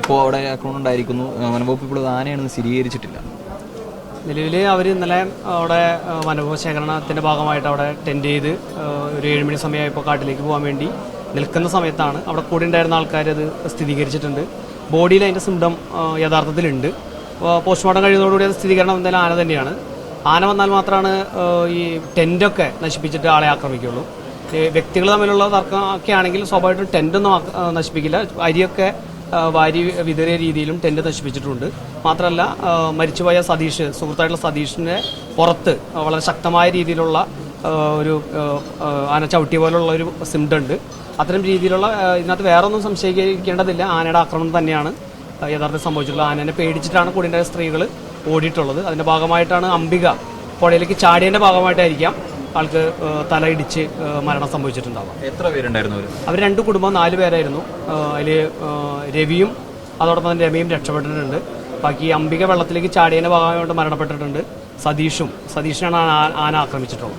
ഇപ്പോൾ അവിടെ ആക്രമണം ഉണ്ടായിരിക്കുന്നു. വനംവകുപ്പ് ഇപ്പോൾ ആനയാണെന്ന് സ്ഥിരീകരിച്ചിട്ടില്ല. നിലവിൽ അവർ ഇന്നലെ അവിടെ വനഭൂമി ശേഖരണത്തിൻ്റെ ഭാഗമായിട്ട് അവിടെ ടെൻറ്റ് ചെയ്ത് ഒരു 7 മണി സമയമായപ്പോൾ കാട്ടിലേക്ക് പോകാൻ വേണ്ടി നിൽക്കുന്ന സമയത്താണ് അവിടെ കൂടെ ഉണ്ടായിരുന്ന ആൾക്കാർ അത് സ്ഥിരീകരിച്ചിട്ടുണ്ട്. ബോഡിയിൽ അതിൻ്റെ സിംറ്റം യഥാർത്ഥത്തിലുണ്ട്. പോസ്റ്റ്മോർട്ടം കഴിയുന്നതോടുകൂടി അത് സ്ഥിരീകരണം എന്തായാലും ആന തന്നെയാണ്. ആന വന്നാൽ മാത്രമാണ് ഈ ടെൻറ്റൊക്കെ നശിപ്പിച്ചിട്ട് ആളെ ആക്രമിക്കുകയുള്ളൂ. വ്യക്തികൾ തമ്മിലുള്ള തർക്കമൊക്കെ ആണെങ്കിൽ സ്വാഭാവികമായിട്ടും ടെൻറ്റൊന്നും നശിപ്പിക്കില്ല. അരിയൊക്കെ വാരി വിതറിയ രീതിയിലും ടെൻറ്റ് നശിപ്പിച്ചിട്ടുണ്ട്. മാത്രമല്ല മരിച്ചുപോയ സതീഷ്, സുഹൃത്തായിട്ടുള്ള സതീഷിൻ്റെ പുറത്ത് വളരെ ശക്തമായ രീതിയിലുള്ള ഒരു ആന ചവിട്ടിയ പോലുള്ള ഒരു സിംറ്റം ഉണ്ട്. അത്തരം രീതിയിലുള്ള ഇതിനകത്ത് വേറെ ഒന്നും സംശയിക്കേണ്ടതില്ല. ആനയുടെ ആക്രമണം തന്നെയാണ് യഥാർത്ഥത്തിൽ സംഭവിച്ചിട്ടുള്ളത്. ആനനെ പേടിച്ചിട്ടാണ് കൂടിൻ്റെ സ്ത്രീകൾ ഓടിയിട്ടുള്ളത്. അതിൻ്റെ ഭാഗമായിട്ടാണ് അംബിക പുഴയിലേക്ക് ചാടിയതിൻ്റെ ഭാഗമായിട്ടായിരിക്കാം ആൾക്ക് തലയിടിച്ച് മരണം സംഭവിച്ചിട്ടുണ്ടാവാം. എത്ര പേരുണ്ടായിരുന്നു അവർ 2 കുടുംബം 4 പേരായിരുന്നു. അതിൽ രവിയും അതോടൊപ്പം തന്നെ രമയും രക്ഷപ്പെട്ടിട്ടുണ്ട്. ബാക്കി അംബിക വെള്ളത്തിലേക്ക് ചാടിയതിൻ്റെ ഭാഗമായിട്ട് മരണപ്പെട്ടിട്ടുണ്ട്. സതീഷിനാണ് ആന ആക്രമിച്ചിട്ടുള്ളത്.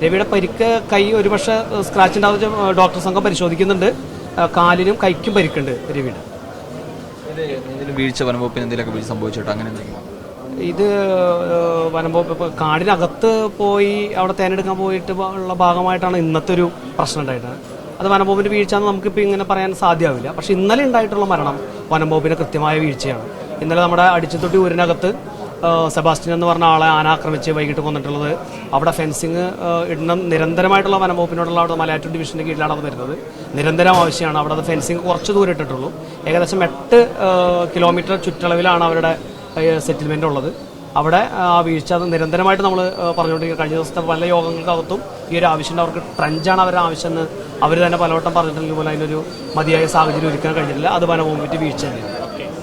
രവിയുടെ പരിക്ക് കൈ ഒരുപക്ഷെ സ്ക്രാച്ച് ഉണ്ടാവുന്ന ഡോക്ടർ സംഘം പരിശോധിക്കുന്നുണ്ട്. കാലിനും കൈക്കും പരിക്കുണ്ട് രവിയുടെ. വീഴ്ച വനംവകുപ്പിന് എന്തെങ്കിലുമൊക്കെ സംഭവിച്ചിട്ടോ അങ്ങനെ എന്തെങ്കിലും? ഇത് വനംവകുപ്പ് കാടിനകത്ത് പോയി അവിടെ തേനെടുക്കാൻ പോയിട്ട് ഉള്ള ഭാഗമായിട്ടാണ് ഇന്നത്തെ ഒരു പ്രശ്നം ഉണ്ടായിട്ടുള്ളത്. അത് വനംവകുപ്പിന്റെ വീഴ്ച എന്ന് നമുക്കിപ്പോൾ ഇങ്ങനെ പറയാൻ സാധ്യമാവില്ല. പക്ഷെ ഇന്നലെ ഉണ്ടായിട്ടുള്ള മരണം വനംവകുപ്പിന്റെ കൃത്യമായ വീഴ്ചയാണ്. ഇന്നലെ നമ്മുടെ അടിച്ചുതൊട്ടി ഊരിനകത്ത് സെബാസ്റ്റ്യൻ എന്ന് പറഞ്ഞ ആളെ ആന ആക്രമിച്ച് വൈകിട്ട് കൊന്നിട്ടുള്ളത്. അവിടെ ഫെൻസിങ് ഇടണം നിരന്തരമായിട്ടുള്ള വനംവകുപ്പിനോടുള്ള അവിടെ മലയാറ്റൂർ ഡിവിഷന്റെ കീഴിലാണ് അത് വരുന്നത്. നിരന്തരം ആവശ്യമാണ്. അവിടെ അത് ഫെൻസിങ് കുറച്ച് ദൂരം ഇട്ടിട്ടുള്ളൂ. ഏകദേശം 8 കിലോമീറ്റർ ചുറ്റളവിലാണ് അവരുടെ സെറ്റിൽമെന്റ് ഉള്ളത്. അവിടെ ആ വീഴ്ച അത് നിരന്തരമായിട്ട് നമ്മൾ പറഞ്ഞുകൊണ്ടിരിക്കുക. കഴിഞ്ഞ ദിവസത്തെ പല യോഗങ്ങൾക്കകത്തും ഈ ഒരു ആവശ്യമുണ്ട്. അവർക്ക് ട്രഞ്ചാണ് അവരുടെ ആവശ്യമെന്ന് അവർ തന്നെ പലവട്ടം പറഞ്ഞിട്ടുണ്ടെങ്കിൽ പോലും അതിനൊരു മതിയായ സാഹചര്യം ഒരുക്കാൻ കഴിഞ്ഞിട്ടില്ല. അത് വനംവകുപ്പിന്റെ വീഴ്ച തന്നെയാണ്.